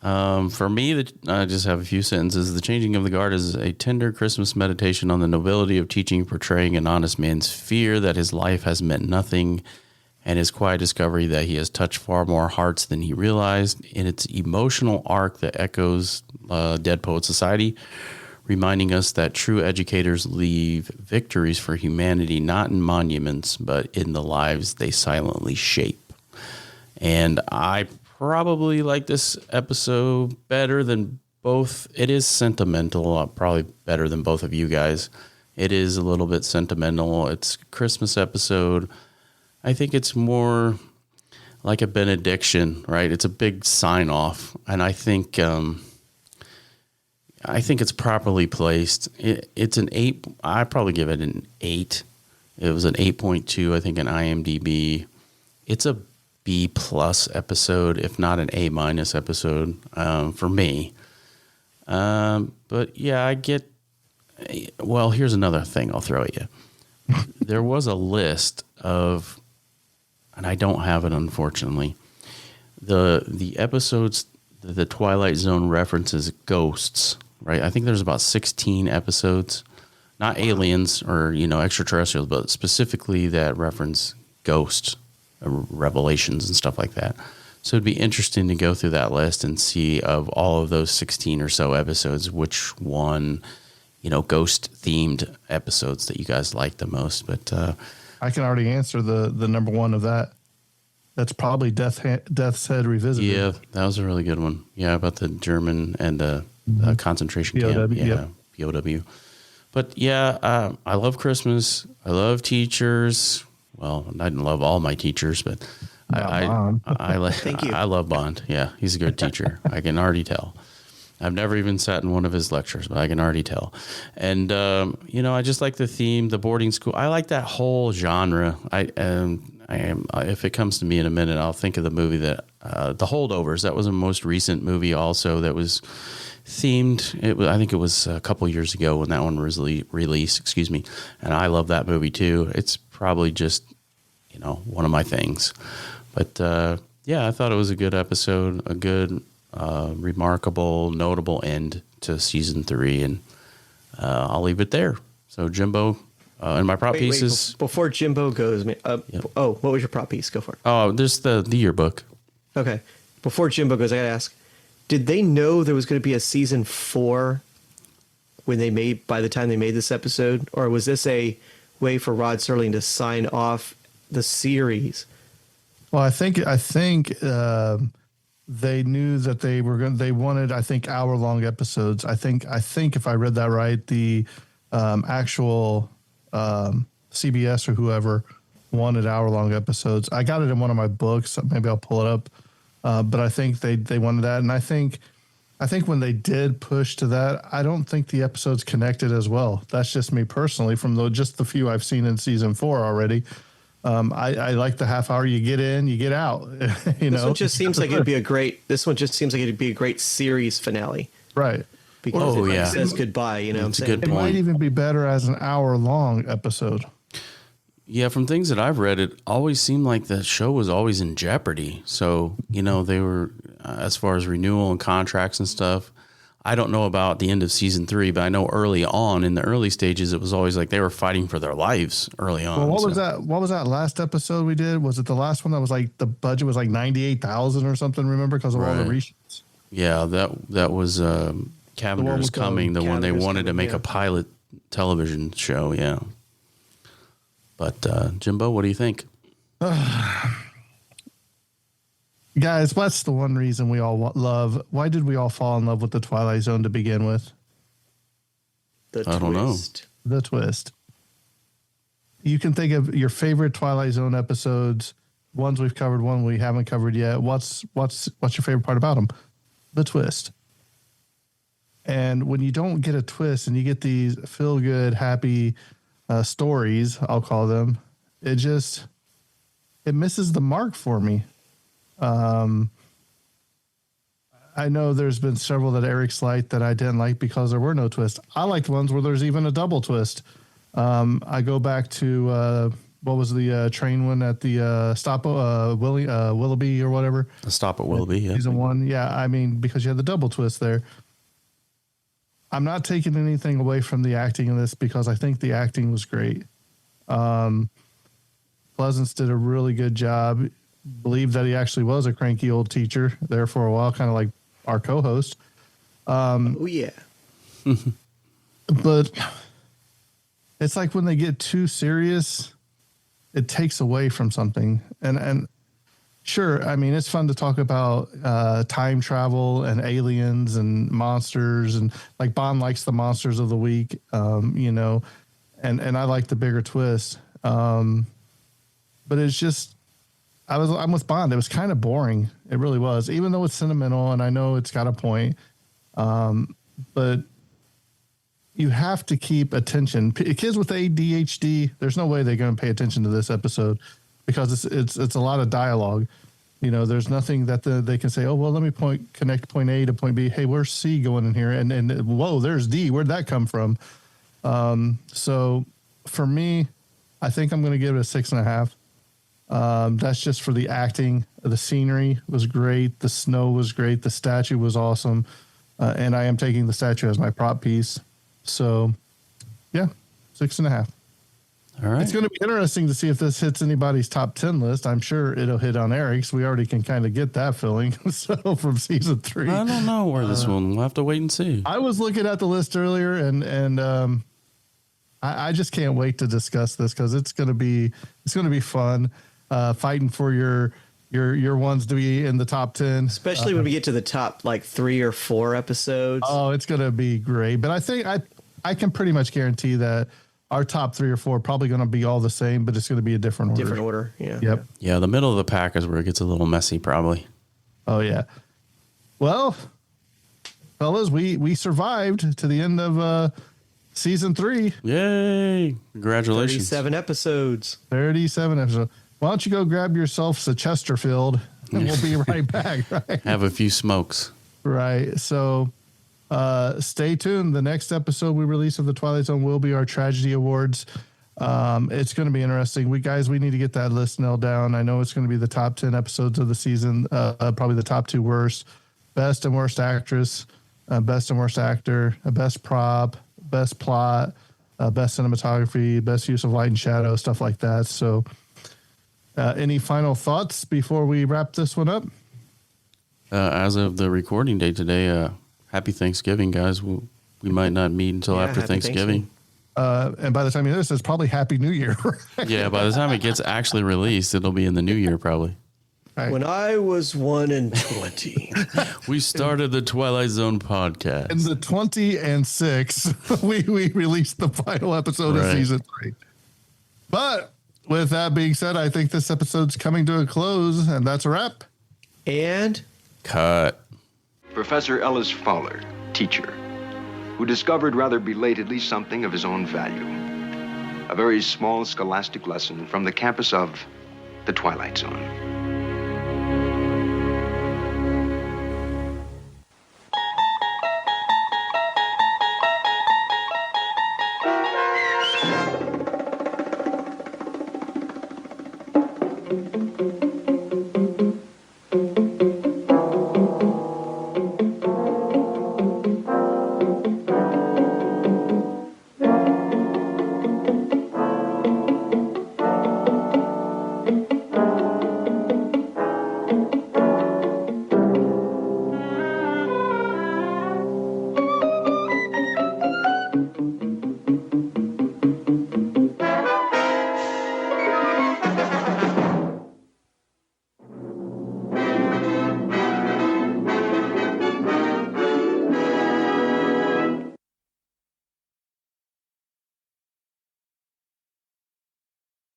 For me, I just have a few sentences. The Changing of the Guard is a tender Christmas meditation on the nobility of teaching, portraying an honest man's fear that his life has meant nothing, and his quiet discovery that he has touched far more hearts than he realized. In its emotional arc that echoes Dead Poet Society, reminding us that true educators leave victories for humanity not in monuments, but in the lives they silently shape. And I probably like this episode better than both. It is sentimental, probably better than both of you guys. It is a little bit sentimental. It's a Christmas episode. I think it's more like a benediction, right? It's a big sign off, and I think it's properly placed. It's an 8. I'd probably give it an 8. It was an 8.2, I think, in IMDb. It's a B+ episode, if not an A- episode for me. But yeah, I get. Well, here's another thing I'll throw at you. There was a list of, and I don't have it unfortunately. The episodes the Twilight Zone references ghosts, right? I think there's about 16 episodes, not aliens or extraterrestrials, but specifically that reference ghosts. Revelations and stuff like that. So it'd be interesting to go through that list and see of all of those 16 or so episodes, which one, ghost themed episodes that you guys like the most. But I can already answer the number one of that. That's probably Death's Head Revisited. Yeah, that was a really good one. Yeah, about the German and the concentration camp. Yeah, POW. But yeah, I love Christmas. I love teachers. Well, I didn't love all my teachers, but Thank you. I love Bond. Yeah, he's a good teacher. I can already tell. I've never even sat in one of his lectures, but I can already tell. And I just like the theme, the boarding school. I like that whole genre. If it comes to me in a minute, I'll think of the movie that The Holdovers. That was a most recent movie also that was themed. I think it was a couple years ago when that one was released. Excuse me. And I love that movie too. It's probably just one of my things. But I thought it was a good episode, a good, remarkable, notable end to season 3, and I'll leave it there. So Jimbo, and my prop pieces. Before Jimbo goes, yep. Oh, what was your prop piece? Go for it. Oh, there's the yearbook. Okay. Before Jimbo goes, I gotta ask: did they know there was going to be a season 4 by the time they made this episode, or was this a way for Rod Serling to sign off the series? Well, I think they knew that they were going. They wanted, I think, hour-long episodes. I think if I read that right, the actual CBS or whoever wanted hour-long episodes. I got it in one of my books. Maybe I'll pull it up. But I think they wanted that, and I think when they did push to that, I don't think the episodes connected as well. That's just me personally, from just the few I've seen in season 4 already. I like the half hour. You get in, you get out. This one just seems like it'd be a great. This one just seems like it'd be a great series finale, right? Because it says goodbye. You know, what I'm saying it might even be better as an hour-long episode. Yeah, from things that I've read, it always seemed like the show was always in jeopardy. So, they were, as far as renewal and contracts and stuff, I don't know about the end of season 3, but I know early on in the early stages, it was always like they were fighting for their lives early on. Well, what was that last episode we did? Was it the last one that was like the budget was like 98,000 or something? Remember, because of all the reshoots? Yeah, that was Cavender's Coming, the one they wanted to make a pilot television show. Yeah. But Jimbo, what do you think? Guys, what's the one reason we all love? Why did we all fall in love with the Twilight Zone to begin with? I don't know. The twist. You can think of your favorite Twilight Zone episodes, ones we've covered, one we haven't covered yet. What's your favorite part about them? The twist. And when you don't get a twist and you get these feel-good, happy stories, I'll call them, it misses the mark for me. I know there's been several that Eric's liked that I didn't like because there were no twists. I liked ones where there's even a double twist. I go back to what was the train one at the stop Willoughby or whatever. The stop at Willoughby, yeah. Season 1, yeah. I mean, because you had the double twist there. I'm not taking anything away from the acting in this because I think the acting was great. Pleasance did a really good job. Believe that he actually was a cranky old teacher there for a while, kind of like our co-host. Oh yeah. But it's like when they get too serious, it takes away from something. And sure, I mean, it's fun to talk about time travel and aliens and monsters, and like Bond likes the monsters of the week, and I like the bigger twist. But it's just, I'm with Bond. It was kind of boring. It really was, even though it's sentimental and I know it's got a point. But you have to keep attention. Kids with ADHD, there's no way they're going to pay attention to this episode because it's a lot of dialogue. There's nothing that they can say, oh, well, let me connect point A to point B. Hey, where's C going in here? And whoa, there's D. Where'd that come from? So for me, I think I'm going to give it a 6.5. That's just for the acting. The scenery was great. The snow was great. The statue was awesome. And I am taking the statue as my prop piece. So, yeah, 6.5. All right. It's going to be interesting to see if this hits anybody's top 10 list. I'm sure it'll hit on Eric's. We already can kind of get that feeling. So from season 3. I don't know where this one. We'll have to wait and see. I was looking at the list earlier, and I just can't wait to discuss this because it's going to be fun. Fighting for your ones to be in the top 10, especially when we get to the top 3 or 4 episodes. Oh, it's going to be great. But I think I can pretty much guarantee that our top 3 or 4 are probably going to be all the same, but it's going to be a different order. Different order, yeah. Yep. Yeah, the middle of the pack is where it gets a little messy, probably. Oh, yeah. Well, fellas, we survived to the end of season 3. Yay! Congratulations. 37 episodes. 37 episodes. Why don't you go grab yourself a Chesterfield, and we'll be right back. Right? Have a few smokes. Right. So stay tuned. The next episode we release of the Twilight Zone will be our Tragedy Awards. It's going to be interesting. We need to get that list nailed down. I know it's going to be the top 10 episodes of the season, probably the top 2 worst. Best and worst actress, best and worst actor, best prop, best plot, best cinematography, best use of light and shadow, stuff like that. So any final thoughts before we wrap this one up? As of the recording date today, happy Thanksgiving, guys. We might not meet until after Thanksgiving. And by the time you hear this, it's probably Happy New Year. Yeah, by the time it gets actually released, it'll be in the new year probably. Right. When I was 1 and 20. We started the Twilight Zone podcast. In the 20 and 6, we released the final episode of Right. season 3. But with that being said, I think this episode's coming to a close, and that's a wrap. And Cut. Professor Ellis Fowler, teacher, who discovered rather belatedly something of his own value. A very small scholastic lesson from the campus of the Twilight Zone.